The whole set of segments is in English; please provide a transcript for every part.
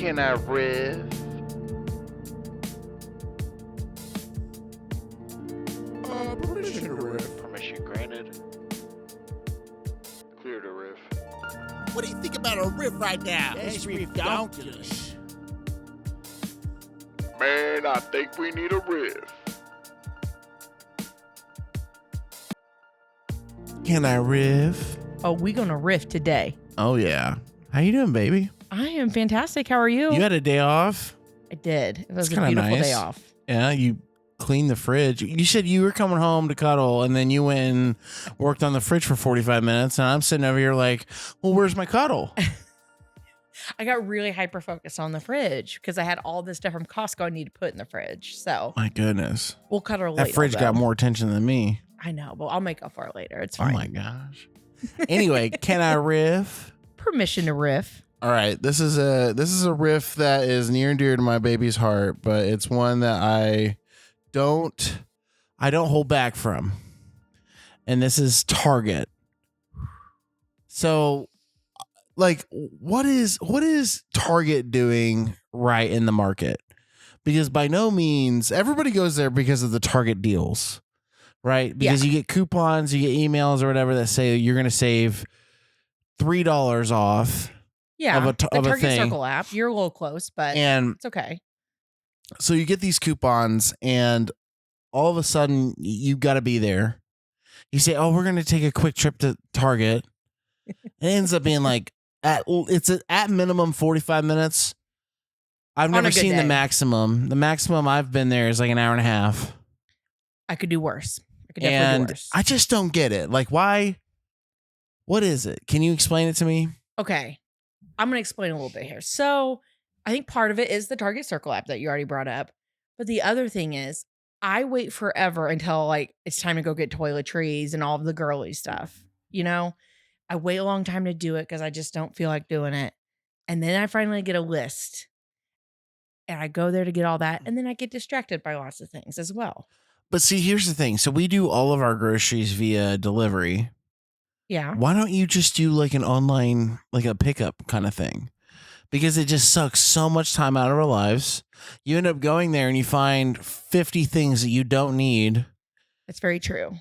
Can I riff? Permission to riff. Permission granted. Clear to riff. What do you think about a riff right now? That's riff-donkulous. Man, I think we need a riff. Can I riff? Oh, we gonna riff today. Oh, yeah. How you doing, baby? I am fantastic. How are you? You had a day off? I did. It was It's a kinda beautiful nice. day off. Yeah, you cleaned the fridge. You said you were coming home to cuddle, and then you went and worked on the fridge for 45 minutes, and I'm sitting over here like, well, where's my cuddle? I got really hyper focused on the fridge because I had all this stuff from Costco I need to put in the fridge. So My goodness. we'll cuddle later. That fridge got more attention than me. I know, but I'll make up for it later. It's Oh, fine. my gosh. Anyway, can I riff? Permission to riff. All right, this is a riff that is near and dear to my baby's heart, but it's one that I don't hold back from. And this is Target. So, like, what is Target doing right in the market? Because by no means everybody goes there because of the Target deals, right? Because you get coupons, you get emails or whatever that say you're going to save $3 off. Yeah, Of a the of a Target thing. Circle app. You're a little close, but And it's okay. so you get these coupons, and all of a sudden you got to be there. You say, "Oh, we're going to take a quick trip to Target." It ends up being like at minimum 45 minutes. I've On a never good seen the day. maximum. The maximum I've been there is like an hour and a half. I could do worse. I could definitely And do worse. I just don't get it. Like, why? What is it? Can you explain it to me? Okay. I'm going to explain a little bit here. So I think part of it is the Target Circle app that you already brought up. But the other thing is I wait forever until like it's time to go get toiletries and all of the girly stuff. You know, I wait a long time to do it because I just don't feel like doing it. And then I finally get a list and I go there to get all that. And then I get distracted by lots of things as well. But see, here's the thing. So we do all of our groceries via delivery. Yeah. Why don't you just do like an online, like a pickup kind of thing? Because it just sucks so much time out of our lives. You end up going there and you find 50 things that you don't need. That's very true.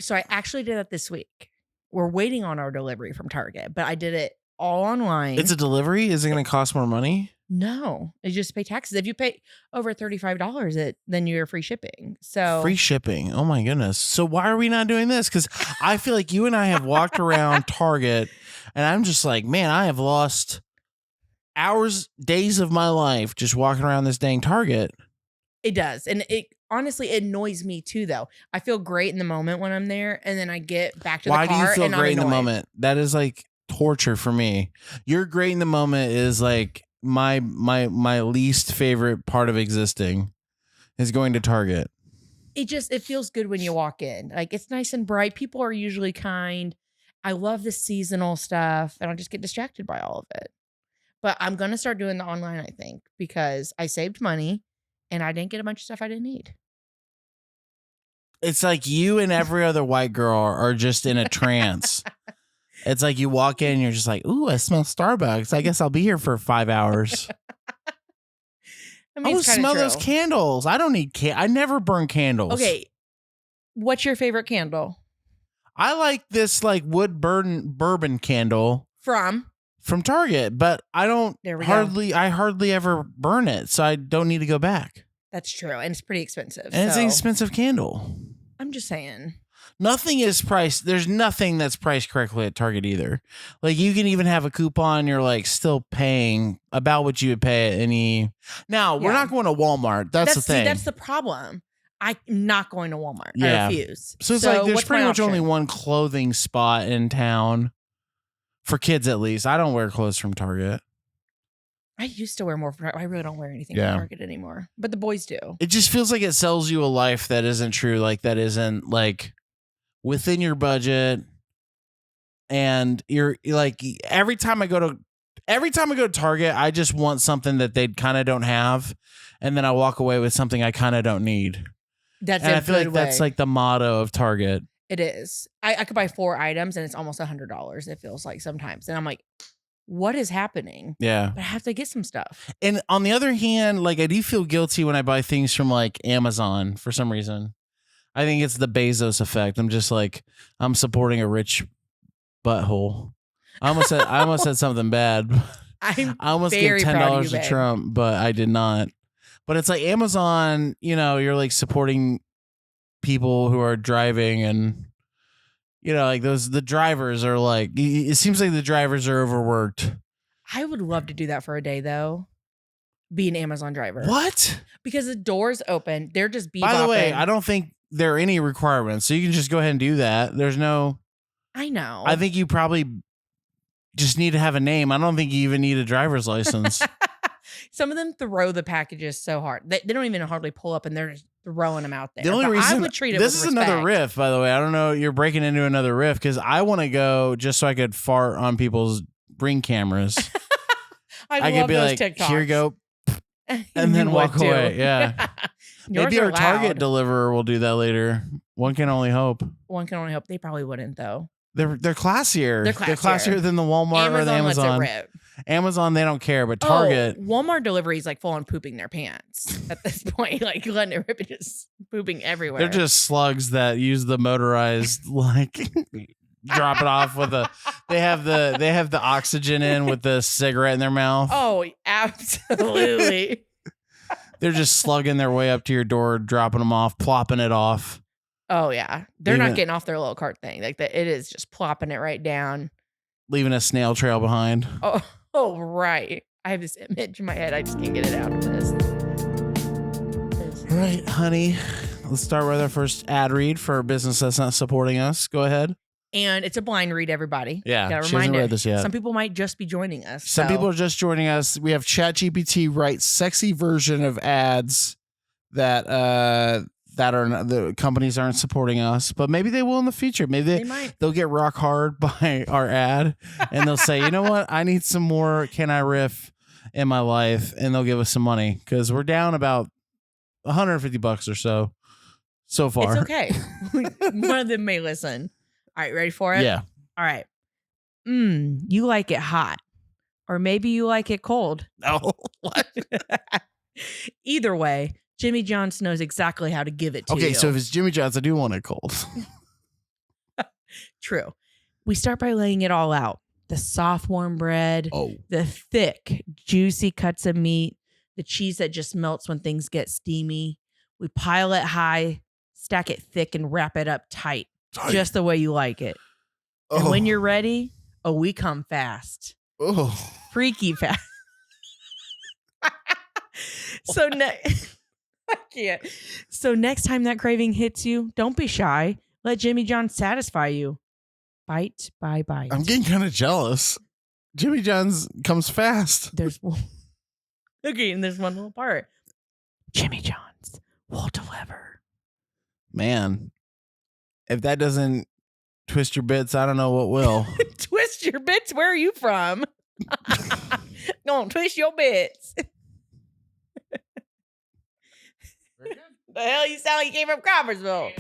So I actually did that this week. We're waiting on our delivery from Target, but I did it all online. It's a delivery? Is it going to cost more money? No, you just pay taxes. If you pay over $35, then you're free shipping. So Free shipping. Oh my goodness. So why are we not doing this? Because I feel like you and I have walked around Target and I'm just like, man, I have lost hours, days of my life just walking around this dang Target. it does. And it honestly it annoys me too, though. I feel great in the moment when I'm there. And then I get back to Why the do car you feel and great in I'm the annoyed. moment? That is like torture for me. You're great in the moment is like my least favorite part of existing is going to Target. It feels good when you walk in. Like it's nice and bright. People are usually kind. I love the seasonal stuff and I just get distracted by all of it. But I'm going to start doing the online, I think, because I saved money and I didn't get a bunch of stuff I didn't need. It's like you and every other white girl are just in a trance. It's like you walk in and you're just like, ooh, I smell Starbucks. I guess I'll be here for 5 hours. I I mean, would it's kinda smell true. those candles. I don't need I never burn candles. Okay. What's your favorite candle? I like this like wood bourbon candle From? from Target, but I don't There we go. I hardly ever burn it, so I don't need to go back. That's true. And it's pretty expensive. And it's so an expensive candle. I'm just saying. Nothing is priced. There's nothing that's priced correctly at Target either. Like you can even have a coupon. You're like still paying about what you would pay at any. Now we're Yeah. not going to Walmart. That's the thing. See, that's the problem. I'm not going to Walmart. Yeah. I refuse. So it's like there's what's pretty my much only option? one clothing spot in town for kids, at least. I don't wear clothes from Target. I used to wear more. I really don't wear anything Yeah. from Target anymore. But the boys do. It just feels like it sells you a life that isn't true. Like that isn't like within your budget. And you're like every time I go to Target, I just want something that they kind of don't have, and then I walk away with something I kind of don't need. That's And a I feel good like that's way. like the motto of Target. It is. I could buy 4 items and it's almost $100. It feels like sometimes, and I'm like, what is happening? Yeah. But I have to get some stuff. And on the other hand, like I do feel guilty when I buy things from like Amazon for some reason. I think it's the Bezos effect. I'm just like, I'm supporting a rich butthole. I almost said something bad. I almost very gave proud of $10 you, to babe. Trump, but I did not. But it's like Amazon, you're like supporting people who are driving, and like the drivers are like, it seems like the drivers are overworked. I would love to do that for a day though. Be an Amazon driver. What? Because the doors open, they're just bebopping. By the way, I don't think there are any requirements, so you can just go ahead and do that. There's no. I know. I think you probably just need to have a name. I don't think you even need a driver's license. Some of them throw the packages so hard. They don't even hardly pull up, and they're just throwing them out there. The only But reason I would treat it this with is another respect. riff, by the way. I don't know. You're breaking into another riff because I want to go just so I could fart on people's Ring cameras. I could love be those like, TikToks. here you go, and You then walk would too. away. Yeah. Yours Maybe are our Target loud. deliverer will do that later. One can only hope. One can only hope. They probably wouldn't though. They're classier. They're They're classier. classier than the Walmart or the Amazon lets it Amazon. rip. Amazon, they don't care, but Target. Oh, Walmart delivery is like full on pooping their pants at this point. Like letting it rip and just pooping everywhere. They're just slugs that use the motorized like drop it off with a they have the oxygen in with the cigarette in their mouth. Oh, absolutely. They're just slugging their way up to your door, dropping them off, plopping it off. Oh yeah. They're Even- not getting off their little cart thing. Like that it is just plopping it right down. Leaving a snail trail behind. Oh right. I have this image in my head. I just can't get it out of this. All right, honey. Let's start with our first ad read for a business that's not supporting us. Go ahead. And it's a blind read, everybody. Yeah, Gotta she hasn't remind read this yet. Some people might just be joining us. Some so- people are just joining us. We have ChatGPT write sexy version of ads that are the companies aren't supporting us, but maybe they will in the future. Maybe they might. they'll get rock hard by our ad, and they'll say, you know what, I need some more Can I Riff in my life, and they'll give us some money because we're down about $150 or so far. It's okay. One of them may listen. All right, ready for it? Yeah. All right. You like it hot, or maybe you like it cold. No. What? Either way, Jimmy John's knows exactly how to give it to you. Okay, so if it's Jimmy John's, I do want it cold. True. We start by laying it all out. The soft, warm bread, Oh. the thick, juicy cuts of meat, the cheese that just melts when things get steamy. We pile it high, stack it thick, and wrap it up tight, just the way you like it. And when you're ready, we come fast. Oh. Freaky fast. So I can't. So next time that craving hits you, don't be shy. Let Jimmy John satisfy you. Bite by bite. I'm getting kind of jealous. Jimmy John's comes fast. There's one. Okay, and there's one little part. Jimmy John's will deliver. Man, if that doesn't twist your bits, I don't know what will. Twist your bits. Where are you from? Don't twist your bits. The hell you sound like you came from Crawfordsville.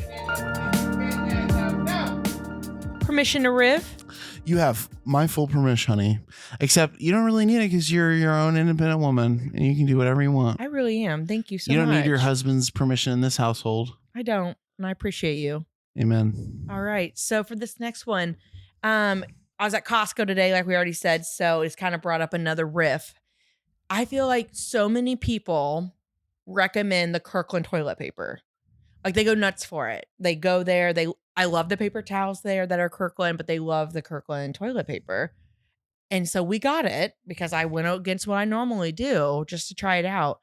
Permission to riff? You have my full permission, honey. Except you don't really need it because you're your own independent woman and you can do whatever you want. I really am. Thank you so much. You don't need your husband's permission in this household. I don't. And I appreciate you. Amen. All right. So for this next one, I was at Costco today, like we already said. So it's kind of brought up another riff. I feel like so many people recommend the Kirkland toilet paper. Like they go nuts for it. They go there. I love the paper towels there that are Kirkland, but they love the Kirkland toilet paper. And so we got it because I went against what I normally do just to try it out.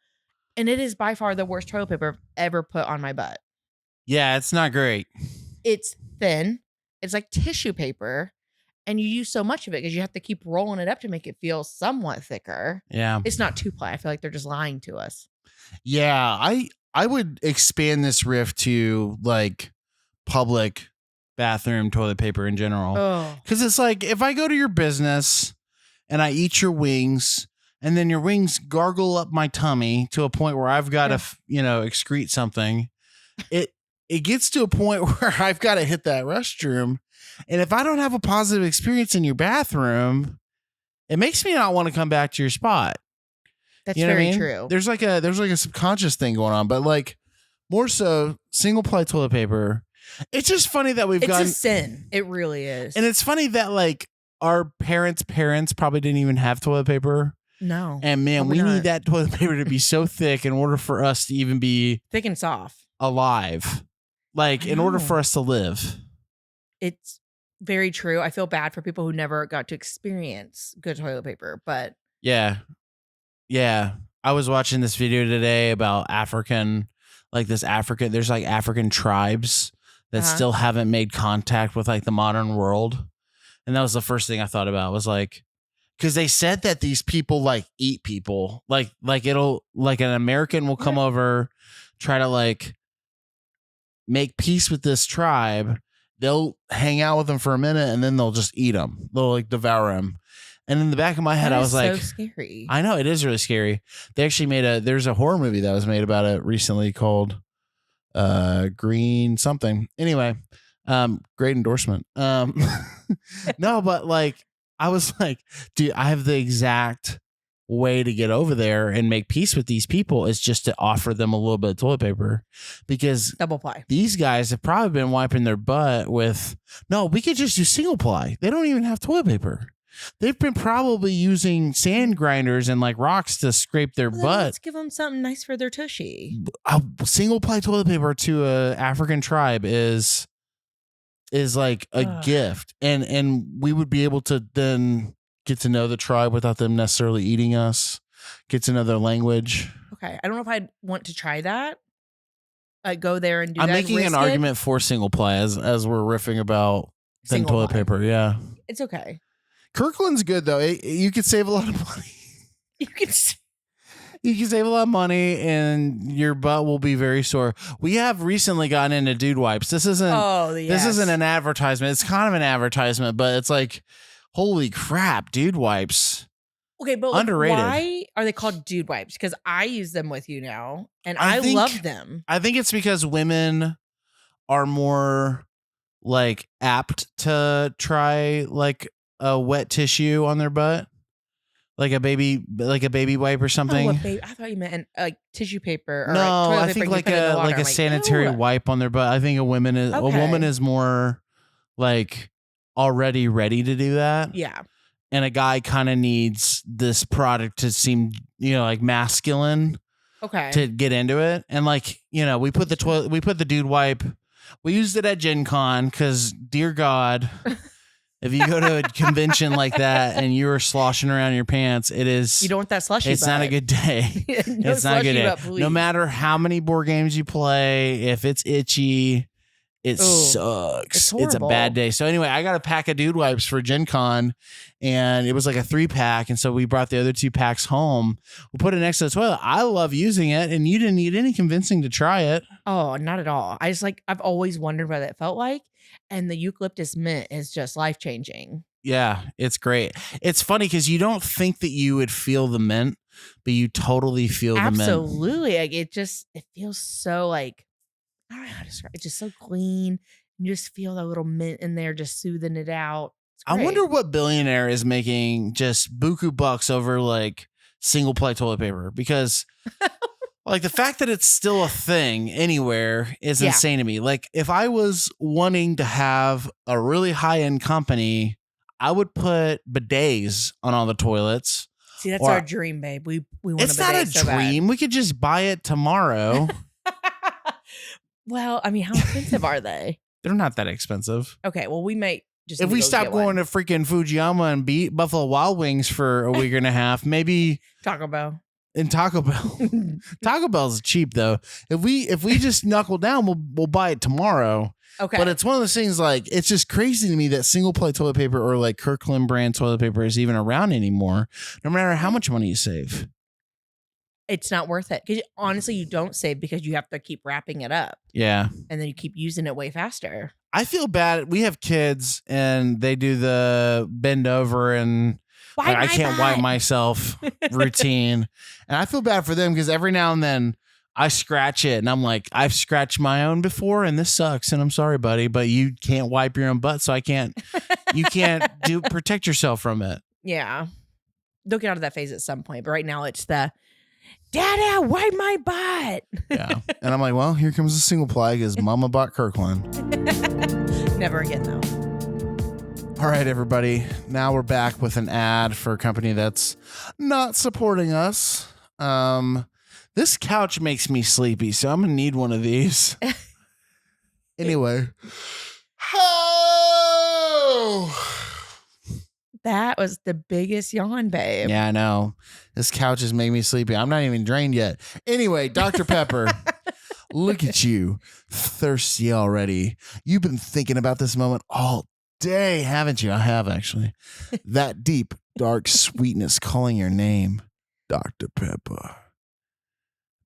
And it is by far the worst toilet paper I've ever put on my butt. Yeah, it's not great. It's thin. It's like tissue paper. And you use so much of it because you have to keep rolling it up to make it feel somewhat thicker. Yeah. It's not 2-ply. I feel like they're just lying to us. Yeah, I would expand this riff to like public bathroom toilet paper in general. Oh, Because it's like if I go to your business and I eat your wings and then your wings gargle up my tummy to a point where I've got to, excrete something, it gets to a point where I've got to hit that restroom. And if I don't have a positive experience in your bathroom, it makes me not want to come back to your spot. That's You know what I very mean? true. There's like a subconscious thing going on, but like more so single ply toilet paper. It's just funny that we've It's gotten a sin. It really is. and it's funny that like our parents' probably didn't even have toilet paper. no. And man, Probably we not. need that toilet paper to be so thick in order for us to even be Thick and soft. alive. Like I in order know. for us to live. It's very true. I feel bad for people who never got to experience good toilet paper, but Yeah. Yeah. I was watching this video today about there's like African tribes that Uh-huh. still haven't made contact with like the modern world. And that was the first thing I thought about was like, because they said that these people like eat people, like it'll like an American will come over, try to like make peace with this tribe. They'll hang out with them for a minute and then they'll just eat them. They'll like devour them. And in the back of my head, that I is was like, so scary. I know it is really scary. They actually there's a horror movie that was made about it recently called Green something. Anyway, great endorsement. No, but like I was like, dude, I have the exact way to get over there and make peace with these people is just to offer them a little bit of toilet paper because Double ply. these guys have probably been wiping their butt with we could just do single ply. They don't even have toilet paper. They've been probably using sand grinders and like rocks to scrape their Well, then butt. let's give them something nice for their tushy. A single ply toilet paper to a African tribe is like a Ugh. gift, and we would be able to then get to know the tribe without them necessarily eating us. Get to know their language. Okay. I don't know if I'd want to try that. Like go there and do I'm that. making an argument for single ply as we're riffing about thin Single toilet ply. paper. Yeah, It's okay. Kirkland's good though. You could save a lot of money. You can s- You can save a lot of money and your butt will be very sore. We have recently gotten into dude wipes. This isn't yes. this isn't an advertisement. It's kind of an advertisement, but it's like, holy crap, dude wipes. Okay, but like, Underrated. why are they called dude wipes? Because I use them with you now, and I I think- love them. I think it's because women are more like apt to try like a wet tissue on their butt. Like a baby wipe or something. Oh, I thought you meant like tissue paper. Or No, toilet I paper think and you like put it in the a water. like I'm a sanitary ew. wipe on their butt. I think a woman Okay. is more like already ready to do that. Yeah. And a guy kind of needs this product to seem, like masculine Okay. to get into it. And like, we put the dude wipe. We used it at Gen Con because dear God, if you go to a convention like that and you're sloshing around your pants, it is. You don't want that slushy. It's not a good day. No It's not a good slushy day. butt, please. No matter how many board games you play, if it's itchy, it Ooh, sucks. it's It's a bad horrible. day. So anyway, I got a pack of dude wipes for Gen Con, and it was like a 3-pack. And so we brought the other 2 packs home. We put it next to the toilet. I love using it, and you didn't need any convincing to try it. Oh, not at all. I've always wondered what that felt like. And the eucalyptus mint is just life changing. Yeah, it's great. It's funny because you don't think that you would feel the mint, but you totally feel the mint. Absolutely. Like it feels so like, I don't know how to describe it. It's just so clean. You just feel that little mint in there, just soothing it out. It's I great. wonder what billionaire is making just buku bucks over like single ply toilet paper because like the fact that it's still a thing anywhere is Yeah. insane to me. Like if I was wanting to have a really high end company, I would put bidets on all the toilets. See, that's or- our dream, babe. We want It's not a bidet so bad. dream. We could just buy it tomorrow. Well, I mean, how expensive are they? They're not that expensive. Okay, well, we might just. If need we to go stop get going one. to freaking Fujiyama and beat Buffalo Wild Wings for a week and a half, maybe Taco Bell. in Taco Bell. Taco Bell's cheap though. If we just knuckle down, we'll buy it tomorrow. Okay, But it's one of those things like it's just crazy to me that single ply toilet paper or like Kirkland brand toilet paper is even around anymore, no matter how much money you save. it's not worth it because honestly, you don't save because you have to keep wrapping it up, Yeah. and then you keep using it way faster. I feel bad. We have kids and they do the bend over and like, I can't wipe myself routine. And I feel bad for them because every now and then I scratch it and I'm like, I've scratched my own before and this sucks. And I'm sorry, buddy, but you can't wipe your own butt. So you can't protect yourself from it. Yeah. they'll get out of that phase at some point. But right now it's the Dada, wipe my butt. Yeah. And I'm like, well, here comes the single ply because Mama bought Kirkland. Never again, though. All right, everybody. Now we're back with an ad for a company that's not supporting us. This couch makes me sleepy, so I'm going to need one of these. Anyway. Oh! That was the biggest yawn, babe. Yeah, I know. This couch is making me sleepy. I'm not even drained yet. Anyway, Dr. Pepper, look at you. Thirsty already. You've been thinking about this moment all day, haven't you? I have, actually. That deep, dark sweetness calling your name, Dr. Pepper.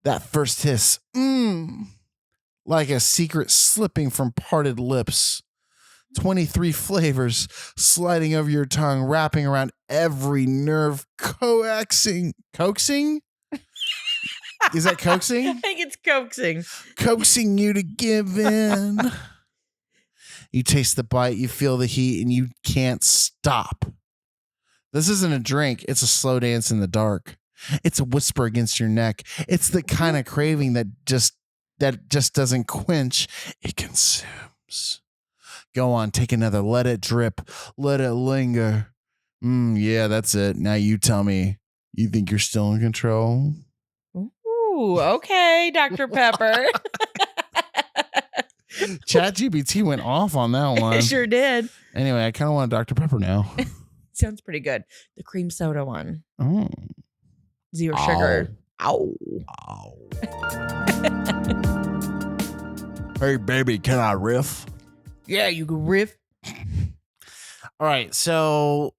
That first hiss, like a secret slipping from parted lips. 23 flavors sliding over your tongue, wrapping around every nerve, coaxing. Is that coaxing? I think it's coaxing. Coaxing you to give in. You taste the bite, you feel the heat, and you can't stop. This isn't a drink. It's a slow dance in the dark. It's a whisper against your neck. It's the kind of craving that just doesn't quench. It consumes. Go on, take another. Let it drip. Let it linger. Yeah, that's it. Now you tell me, you think you're still in control? Ooh, okay, Dr. Pepper. ChatGPT went off on that one. It sure did. Anyway, I kind of want a Dr. Pepper now. Sounds pretty good. The cream soda one. Oh. 0 sugar. Ow. Hey, baby, can I riff? Yeah, you can riff. All right, so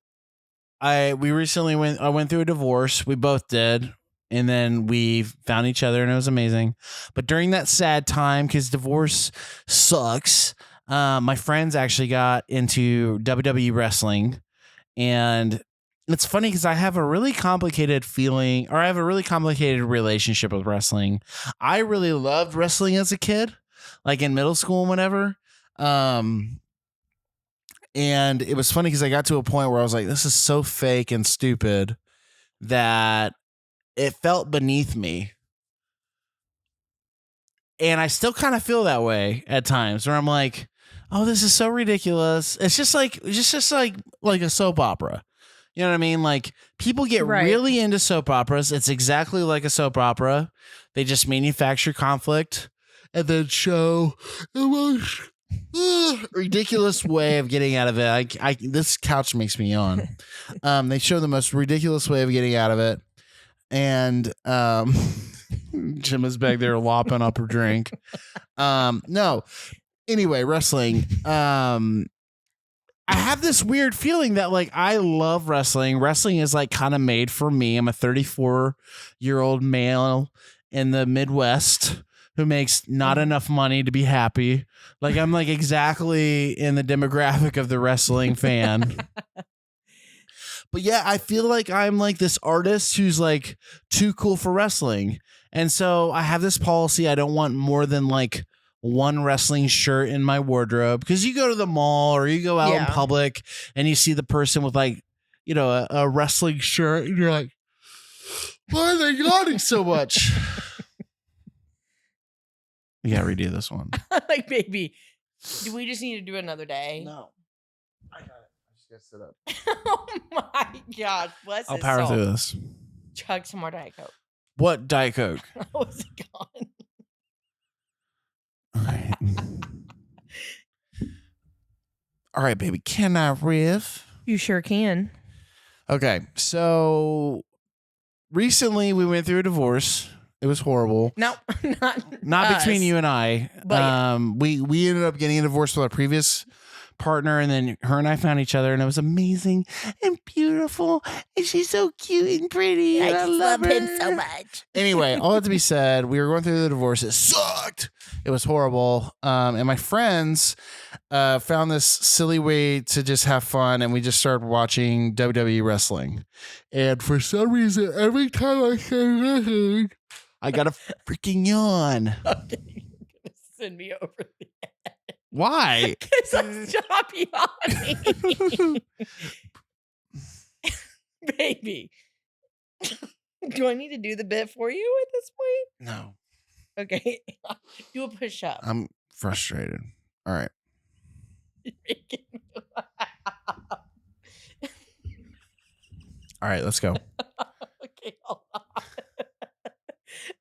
I went through a divorce. We both did, and then we found each other, and it was amazing. But during that sad time, because divorce sucks, my friends actually got into WWE wrestling, and it's funny because I have a really complicated relationship with wrestling. I really loved wrestling as a kid, like in middle school and whatever. And it was funny because I got to a point where I was like, this is so fake and stupid that it felt beneath me. And I still kind of feel that way at times where I'm like, oh, this is so ridiculous. It's just like a soap opera. You know what I mean? Like, people get really into soap operas. It's exactly like a soap opera. They just manufacture conflict and then show the most ridiculous way of getting out of it. This couch makes me yawn. They show the most ridiculous way of getting out of it. And Jim is back there lopping up her drink. No. Anyway, wrestling. I have this weird feeling that, like, I love wrestling. Wrestling is like kind of made for me. I'm a 34-year-old male in the Midwest who makes not enough money to be happy. Like, I'm like exactly in the demographic of the wrestling fan. But yeah, I feel like I'm like this artist who's like too cool for wrestling. And so I have this policy. I don't want more than like one wrestling shirt in my wardrobe, because you go to the mall or you go out in public and you see the person with, like, you know, a wrestling shirt and you're like, why are they yawning so much? We gotta redo this one. Like, baby, do we just need to do another day? No. I got it. I just gotta sit up. Oh my God. Bless I'll his power soul. through this. Chug some more Diet Coke. What Diet Coke? Oh, is it gone? All right. All right, baby. Can I riff? You sure can. Okay. So recently we went through a divorce. It was horrible. No, Not us. between you and I. But we ended up getting a divorce with our previous partner, and then her and I found each other, and it was amazing and beautiful, and she's so cute and pretty, and I love her. him so much. Anyway, all that to be said, we were going through the divorce. It sucked. It was horrible. And my friends found this silly way to just have fun, and we just started watching WWE wrestling. And for some reason, every time I say wrestling, I got a freaking yawn. Okay, you're gonna send me over the edge. Why? Because I'll stop yawning. Baby, Do I need to do the bit for you at this point? No, Okay. Do a push up. I'm frustrated. All right. All right, let's go. Okay, hold on.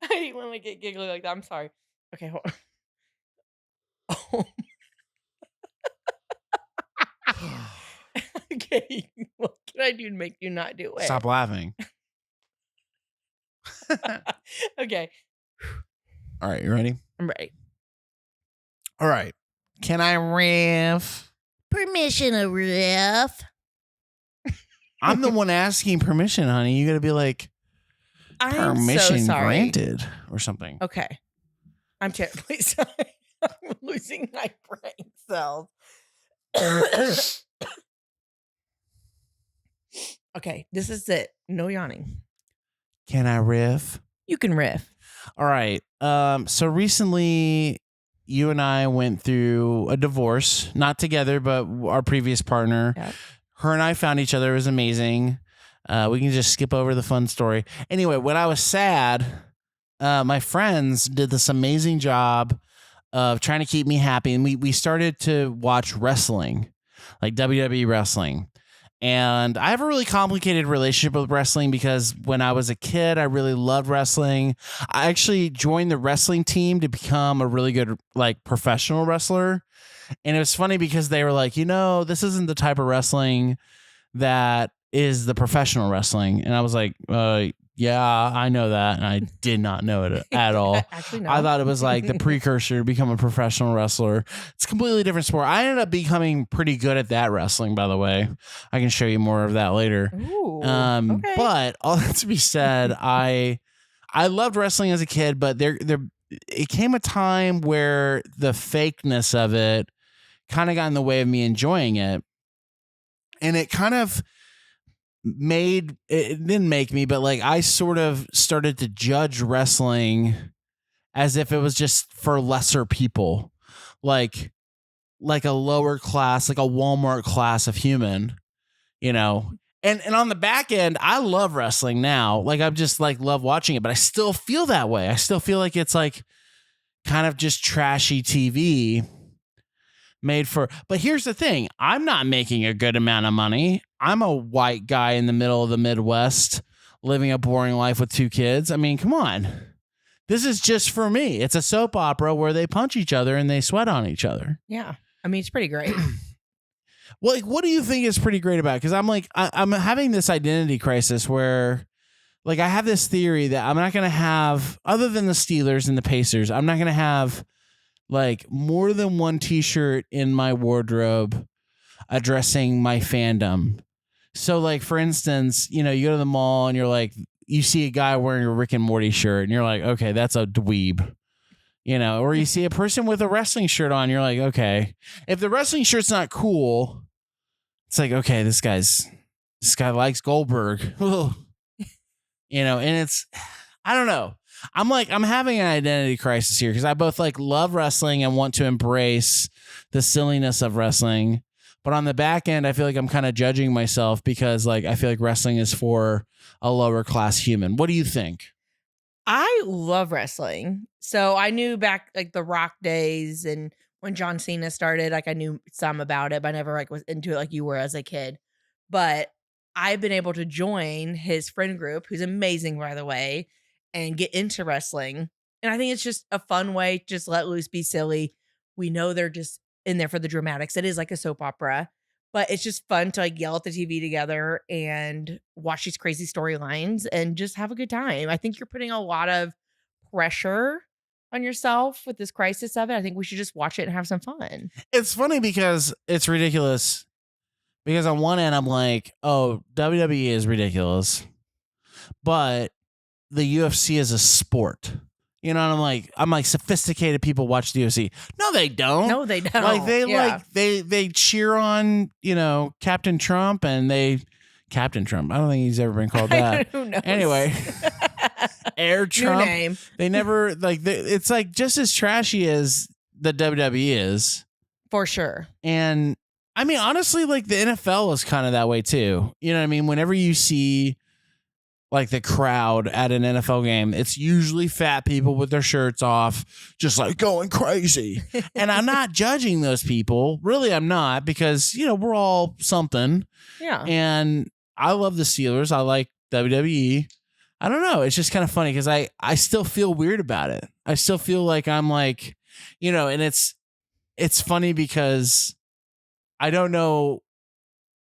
I hate when I get giggly like that. I'm sorry. Okay, hold on. Oh. Okay, what can I do to make you not do it? Stop laughing. Okay, All right, you ready? I'm ready. All right. Can I riff? Permission to riff. I'm the one asking permission, honey. You got to be like, I'm permission so sorry. granted or something. Okay, I'm terribly sorry. I'm losing my brain cells. Okay, this is it. No yawning. Can I riff? You can riff. All right. So recently you and I went through a divorce, not together, but our previous partner. Yep. Her and I found each other. It was amazing. We can just skip over the fun story. Anyway, when I was sad, my friends did this amazing job of trying to keep me happy. And we started to watch wrestling, like WWE wrestling. And I have a really complicated relationship with wrestling because when I was a kid, I really loved wrestling. I actually joined the wrestling team to become a really good, like, professional wrestler. And it was funny because they were like, this isn't the type of wrestling that is the professional wrestling. And I was like, yeah, I know that. And I did not know it at all. Actually, no. I thought it was like the precursor to become a professional wrestler. It's a completely different sport. I ended up becoming pretty good at that wrestling, by the way. I can show you more of that later. Ooh, okay. But all that to be said, I loved wrestling as a kid, but it came a time where the fakeness of it kind of got in the way of me enjoying it. And it kind of it didn't make me, but like I sort of started to judge wrestling as if it was just for lesser people, like a lower class, like a Walmart class of human, And on the back end, I love wrestling now. Like I'm just like love watching it, but I still feel that way. I still feel like it's like kind of just trashy TV made for. But here's the thing. I'm not making a good amount of money. I'm a white guy in the middle of the Midwest living a boring life with 2 kids. I mean, come on. This is just for me. It's a soap opera where they punch each other and they sweat on each other. Yeah. I mean, it's pretty great. Well, like, what do you think is pretty great about it? Because I'm like, I'm having this identity crisis where, like, I have this theory that I'm not going to have, other than the Steelers and the Pacers, I'm not going to have, like, more than one T-shirt in my wardrobe addressing my fandom. So, like, for instance, you go to the mall and you're like, you see a guy wearing a Rick and Morty shirt and you're like, okay, that's a dweeb. Or you see a person with a wrestling shirt on, you're like, okay. If the wrestling shirt's not cool, it's like, okay, this guy likes Goldberg. And it's, I don't know. I'm having an identity crisis here because I both like love wrestling and want to embrace the silliness of wrestling. But on the back end, I feel like I'm kind of judging myself because like I feel like wrestling is for a lower class human. What do you think? I love wrestling. So I knew back like the Rock days and when John Cena started, like I knew some about it, but I never like was into it like you were as a kid. But I've been able to join his friend group, who's amazing, by the way, and get into wrestling. And I think it's just a fun way to just let loose, be silly. We know they're just in there for the dramatics. It is like a soap opera, but it's just fun to like yell at the TV together and watch these crazy storylines and just have a good time. I think you're putting a lot of pressure on yourself with this crisis of it. I think we should just watch it and have some fun. It's funny because it's ridiculous. Because on one end, I'm like, oh, WWE is ridiculous. But the UFC is a sport. And I'm like, sophisticated people watch the UFC. No, they don't. No, they don't. Like they cheer on, Captain Trump and Captain Trump. I don't think he's ever been called that. Who knows? Anyway, Air Trump. New name. They never it's like just as trashy as the WWE is. For sure. And I mean, honestly, like the NFL is kind of that way too. You know what I mean? Whenever you see like the crowd at an NFL game, it's usually fat people with their shirts off, just like going crazy. And I'm not judging those people. Really, I'm not, because, you know, we're all something. Yeah. And I love the Steelers. I like WWE. I don't know. It's just kind of funny because I still feel weird about it. I still feel like I'm like, you know, and it's funny because I don't know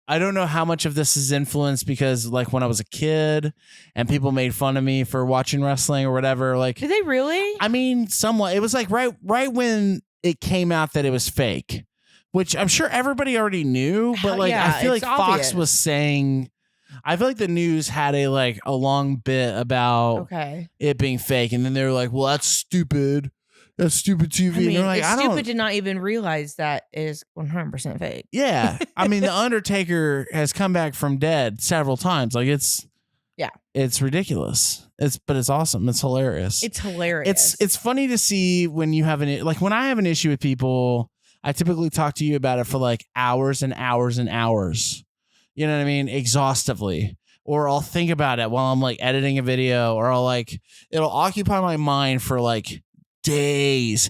how much of this is influenced because, like, when I was a kid and people made fun of me for watching wrestling or whatever, like, Did they really? I mean, somewhat. It was like right when it came out that it was fake, which I'm sure everybody already knew, but like, Yeah, I feel like it's Fox obvious. was saying, I feel like the news had a long bit about Okay. it being fake, and then they were like, well, that's stupid. That's stupid TV. I and mean, they're like, it's I don't. stupid to not even realize that it is 100% fake. Yeah. I mean, The Undertaker has come back from dead several times. Like, it's ridiculous. But it's awesome. It's hilarious. It's hilarious. It's funny to see when you have when I have an issue with people, I typically talk to you about it for like hours and hours and hours. You know what I mean? Exhaustively. Or I'll think about it while I'm like editing a video, or it'll occupy my mind for like days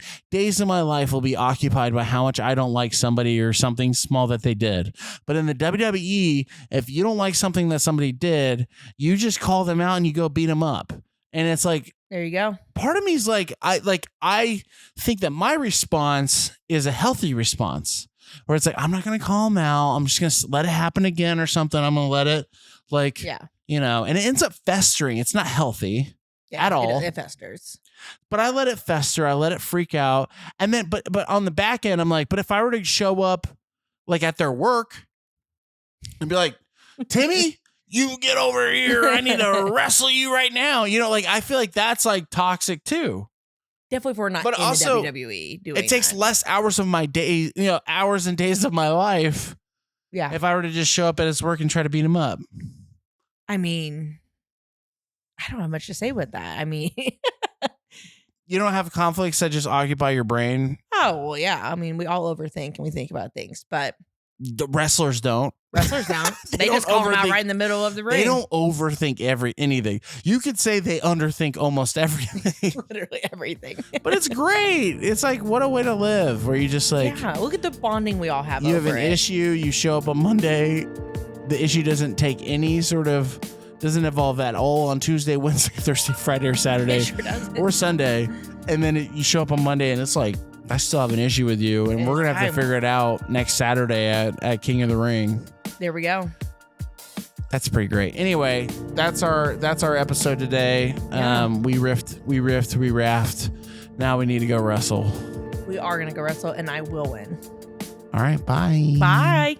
of my life will be occupied by how much I don't like somebody or something small that they did. But in the WWE, if you don't like something that somebody did, you just call them out and you go beat them up. And it's like, there you go. part of me is like, I think that my response is a healthy response, where it's like, I'm not going to call them out. I'm just going to let it happen again or something. I'm going to let it you know, and it ends up festering. It's not healthy. Yeah, At all. It festers. But I let it fester. I let it freak out. And then, but on the back end, I'm like, but if I were to show up like at their work and be like, Timmy, you get over here. I need to wrestle you right now. You know, like, I feel like that's like toxic too. Definitely if we're not But in also, the WWE doing It takes that. less hours of my day, you know, hours and days of my life. Yeah. If I were to just show up at his work and try to beat him up. I mean, I don't have much to say with that. I mean, You don't have conflicts that just occupy your brain. oh, well, yeah. I mean, we all overthink and we think about things, but The wrestlers don't. wrestlers don't. They They don't just call them out overthink- right in the middle of the ring. They don't overthink anything. You could say they underthink almost everything. Literally everything. But it's great. It's like, what a way to live, where you just like, yeah, look at the bonding we all have you have over an it. issue, you show up on Monday, the issue doesn't doesn't evolve at all on Tuesday, Wednesday, Thursday, Friday, or Saturday, It sure doesn't. or Sunday. And then you show up on Monday and it's like, I still have an issue with you, and we're going to have to figure it out next Saturday at King of the Ring. There we go. That's pretty great. Anyway, that's our episode today. Yeah. We raft. Now we need to go wrestle. We are going to go wrestle and I will win. All right, bye. Bye.